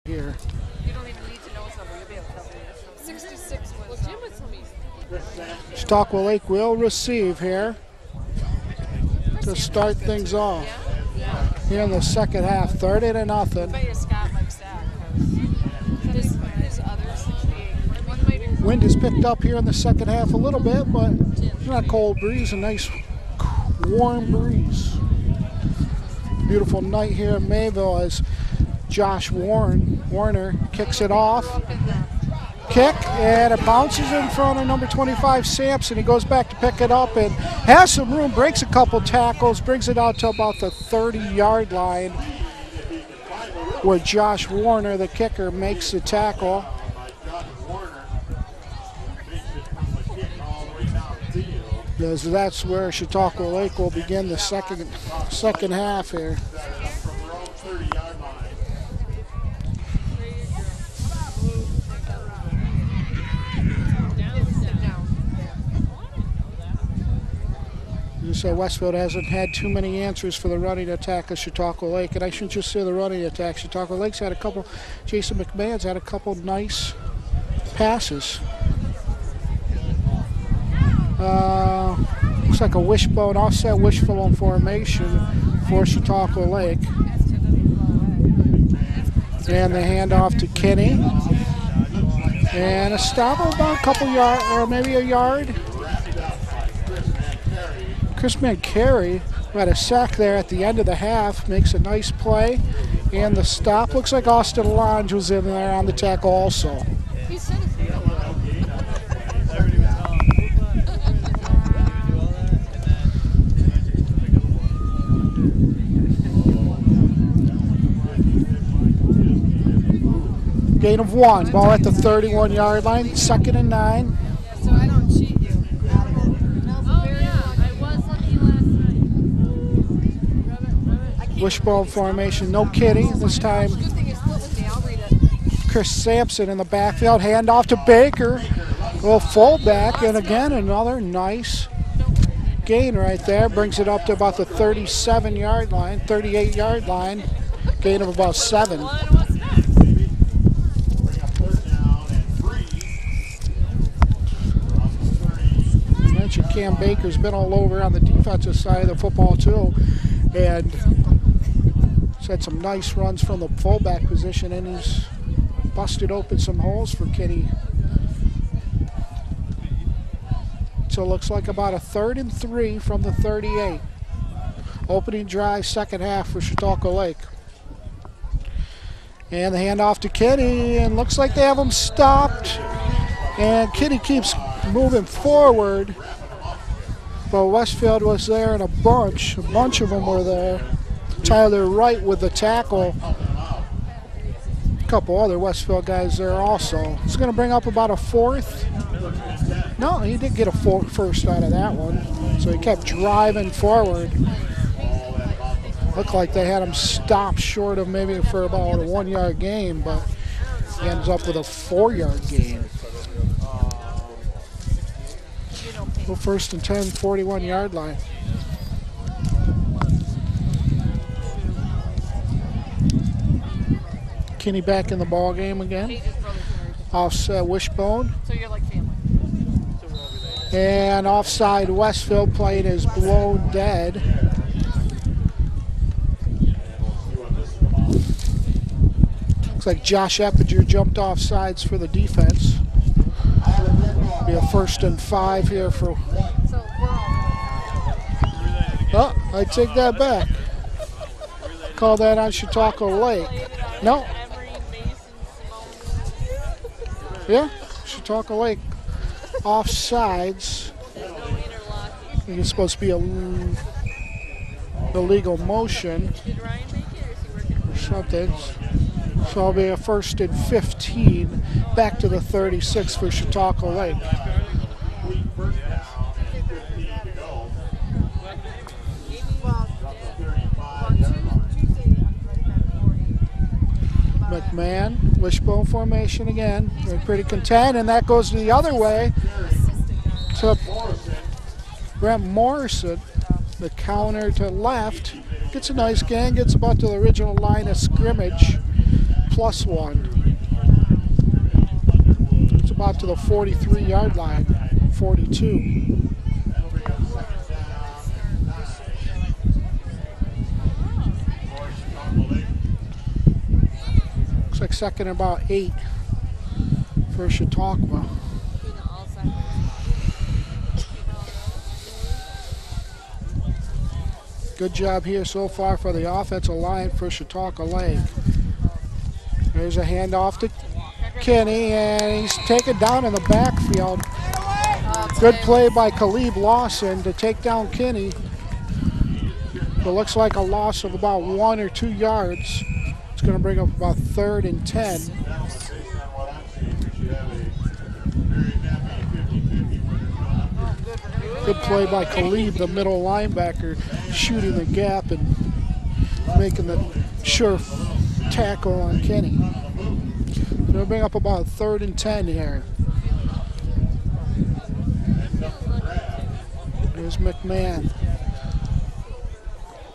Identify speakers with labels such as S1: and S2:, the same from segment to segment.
S1: here.
S2: You don't even need to know his number. You'll be able to tell me. 66 was Jim would tell me.
S1: Chautauqua Lake will receive here to start things off. Here in the second half, 30-0.
S2: I bet you Scott likes that. His others should be.
S1: Wind has picked up here in the second half a little bit, but it's not a cold breeze, a nice warm breeze. Beautiful night here in Mayville as Josh Warner kicks it off. Kick, and it bounces in front of number 25, Sampson. He goes back to pick it up and has some room, breaks a couple tackles, brings it out to about the 30-yard line where Josh Warner, the kicker, makes the tackle. Because that's where Chautauqua Lake will begin the second half here. So Westfield hasn't had too many answers for the running attack of Chautauqua Lake, and I shouldn't just say the running attack. Chautauqua Lake's had a couple. Jason McMahon's had a couple nice passes. Looks like a wishbone, offset wishbone formation for Chautauqua Lake. And the handoff to Kenny. And a stop of about a couple yards, or maybe a yard. Chris Carey, who had a sack there at the end of the half, makes a nice play. And the stop looks like Austin Lange was in there on the tackle also. Gain of 1, ball at the 31-yard line, 2nd and 9.
S2: So I don't cheat you. Oh yeah, I was lucky last night.
S1: Wishbone formation, no kidding. This time Chris Sampson in the backfield, handoff to Baker. A little fullback, and again another nice gain right there. Brings it up to about the 37-yard line, 38-yard line. Gain of about 7. Cam Baker's been all over on the defensive side of the football too, and he's had some nice runs from the fullback position, and he's busted open some holes for Kitty. So it looks like about a 3rd and 3 from the 38. Opening drive, second half for Chautauqua Lake. And the handoff to Kitty, and looks like they have him stopped. And Kitty keeps moving forward. But Westfield was there in a bunch of them were there. Tyler Wright with the tackle. A couple other Westfield guys there also. It's going to bring up about a 4th. No, he did get a first out of that one. So he kept driving forward. Looked like they had him stopped short of maybe for about a 1-yard gain, but he ends up with a 4-yard gain. Well, 1st and 10, 41-yard line. Kenny back in the ball game again. Offset wishbone.
S2: So you're like family.
S1: And offside Westfield playing is blown dead. Looks like Josh Eppinger jumped off sides for the defense. Be a 1st and 5 here for. Oh, I take that back. Call that on Chautauqua Lake. No. Yeah, Chautauqua Lake offsides. I think it's supposed to be a illegal motion or something. So it'll be a 1st and 15 back to the 36 for Chautauqua Lake. McMahon, wishbone formation again. They're pretty content, and that goes the other way to Brent Morrison. The counter to left. Gets a nice gain, gets about to the original line of scrimmage. +1. It's about to the 43-yard line, 42. Looks like second and about 8 for Chautauqua. Good job here so far for the offensive line for Chautauqua Lake. There's a handoff to Kenny, and he's taken down in the backfield. Good play by Caleb Lawson to take down Kenny. It looks like a loss of about 1 or 2 yards. It's going to bring up about 3rd and 10. Good play by Caleb, the middle linebacker, shooting the gap and making the sure tackle on Kenny. They'll bring up about 3rd and 10 here. There's McMahon.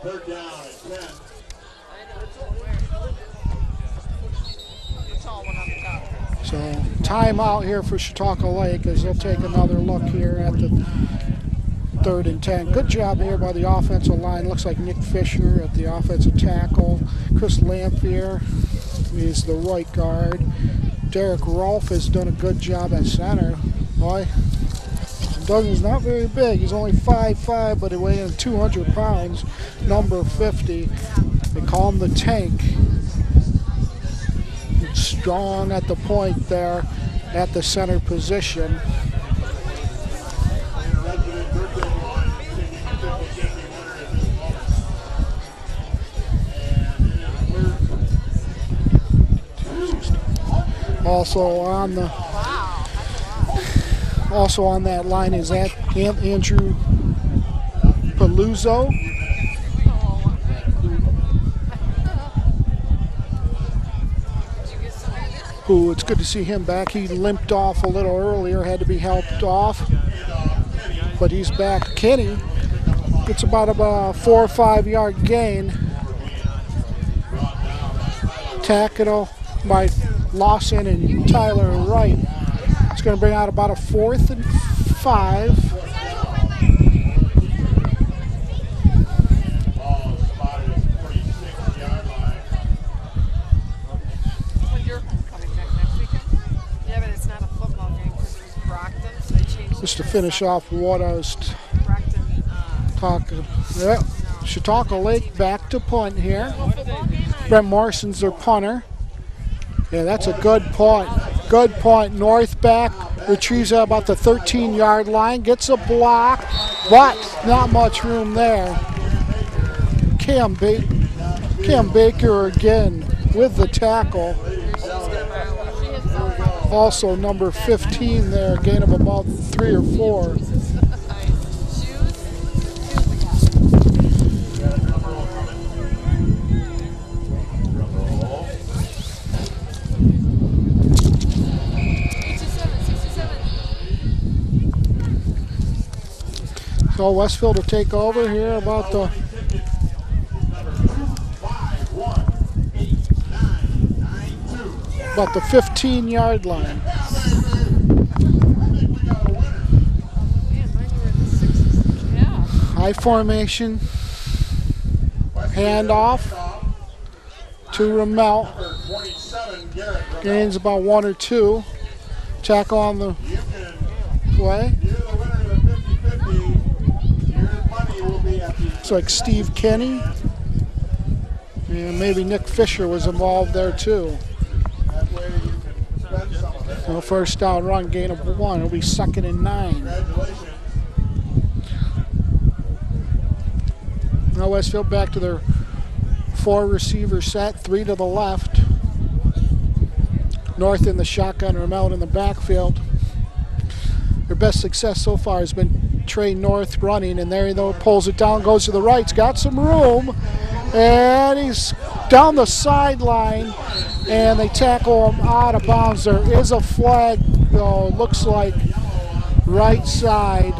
S3: 3rd down at 10.
S1: So timeout here for Chautauqua Lake as they'll take another look here at the 3rd and 10. Good job here by the offensive line. Looks like Nick Fisher at the offensive tackle. Chris Lamphere is the right guard. Derek Rolfe has done a good job at center. Boy, Duggan's not very big. He's only 5'5", but he weighs 200 pounds. Number 50. They call him the Tank. Strong at the point there at the center position. Also on that line is Andrew Paluzzo. Who, it's good to see him back. He limped off a little earlier, had to be helped off, but he's back. Kenny gets about a 4 or 5 yard gain. Tackle by Lawson and Tyler Wright. It's going to bring out about a 4th and 5. Just to finish off what I was talking. Yeah, Chautauqua Lake back to punt here. Brent Morrison's their punter. Yeah, that's a good punt. Good punt. North back. Retrieves at about the 13-yard line. Gets a block, but not much room there. Cam Baker again with the tackle. Also number 15 there, gain of about 3 or 4. So Westfield will take over here about the about the 15-yard line. High formation, handoff to Ramel. Gains about 1 or 2. Tackle on the play. Looks like Steve Kenny. And maybe Nick Fisher was involved there too. So first down run, gain of 1. It'll be 2nd and 9. Now Westfield back to their 4 receiver set, 3 to the left. North in the shotgun, Ramel in the backfield. Their best success so far has been Trey North running, and there he pulls it down, goes to the right. He's got some room, and he's down the sideline, and they tackle him out of bounds. There is a flag, though. Looks like right side,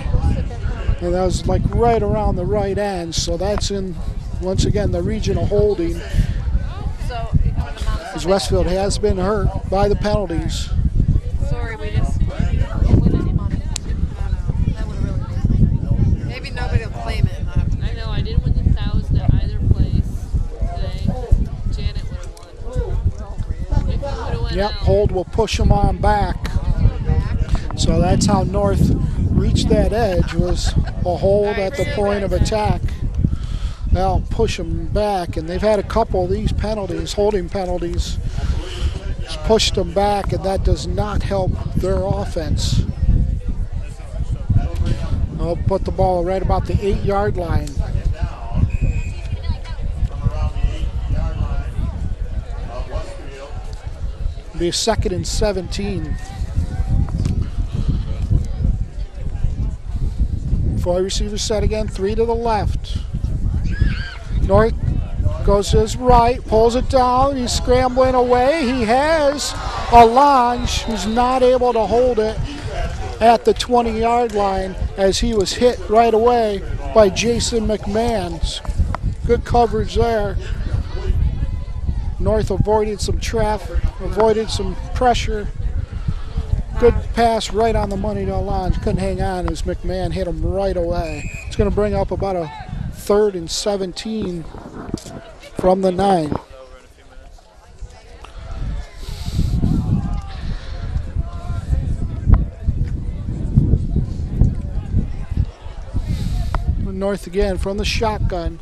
S1: and that was like right around the right end. So that's in, once again, the regional holding.
S2: So on the
S1: as Westfield has been hurt by the penalties.
S2: Sorry, we just didn't win any money. I know. That would have really made my night. Maybe nobody will claim it.
S3: I know, I didn't win the 1,000 at either place today. Janet would have won. If you would have went
S1: Yep,
S3: out.
S1: hold will push them on back. So that's how North reached that edge, was a hold at the point of attack. They'll push them back, and they've had a couple of these penalties, holding penalties, just pushed them back, and that does not help their offense. They'll put the ball right about the 8-yard line. It'll be a 2nd and 17. 4 receivers set again, 3 to the left. North goes to his right, pulls it down, he's scrambling away. He has a Lange who's not able to hold it at the 20-yard line as he was hit right away by Jason McMahon. Good coverage there. North avoided some traffic, avoided some pressure. Good pass right on the money to Lange. Couldn't hang on as McMahon hit him right away. It's going to bring up about a 3rd and 17 from the 9. North again from the shotgun.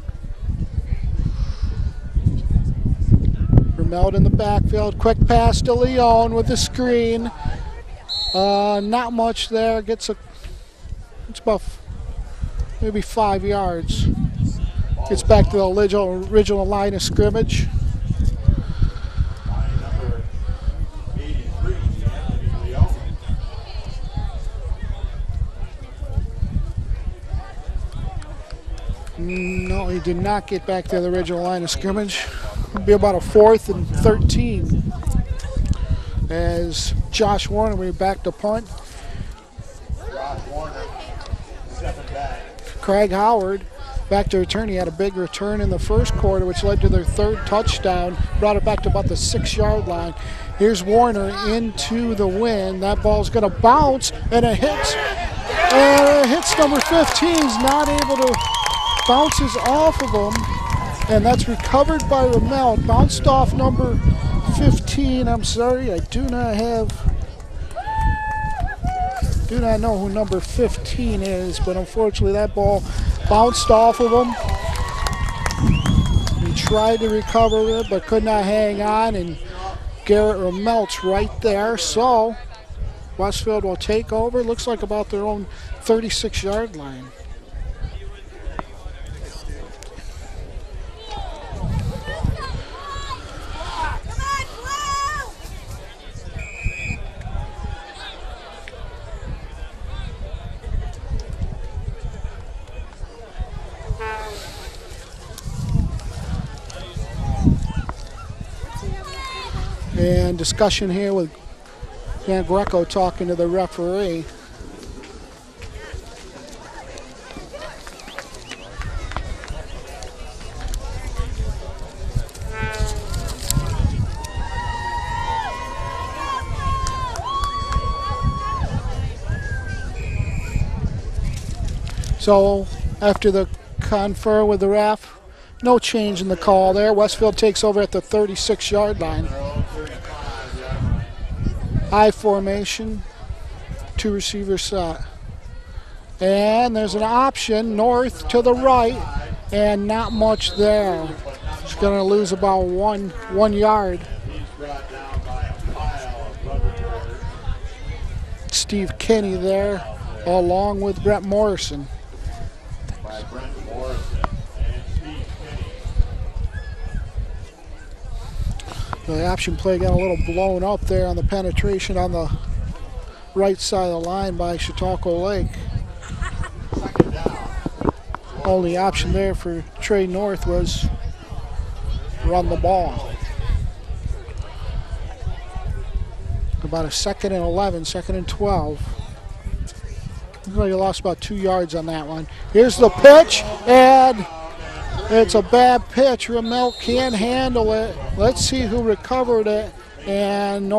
S1: Vermeld in the backfield. Quick pass to Leon with the screen. Not much there. It's about maybe 5 yards. Gets back to the original line of scrimmage. No, he did not get back to the original line of scrimmage. It'll be about a 4th and 13 as Josh Warner will be back to punt. Craig Howard back to return. He had a big return in the first quarter, which led to their 3rd touchdown. Brought it back to about the 6-yard line. Here's Warner into the wind. That ball's going to bounce, and it hits. And it hits number 15. He's not able to, bounces off of him, and that's recovered by Ramel. Bounced off number 15. I'm sorry, I do not know who number 15 is, but unfortunately that ball bounced off of him. He tried to recover it, but could not hang on, and Garrett Ramelt's right there. So Westfield will take over. Looks like about their own 36-yard line. And discussion here with Dan Greco talking to the referee. So after the confer with the ref, no change in the call there. Westfield takes over at the 36-yard line. I formation, 2 receivers set. And there's an option north to the right, and not much there. It's going to lose about one yard. Steve Kinney there, along with Brett Morrison. The option play got a little blown up there on the penetration on the right side of the line by Chautauqua Lake. Only option there for Trey North was run the ball. About a 2nd and 11, 2nd and 12. Looks like he lost about 2 yards on that one. Here's the pitch, and It's a bad pitch. Ramel can't handle it. Let's see who recovered it. And North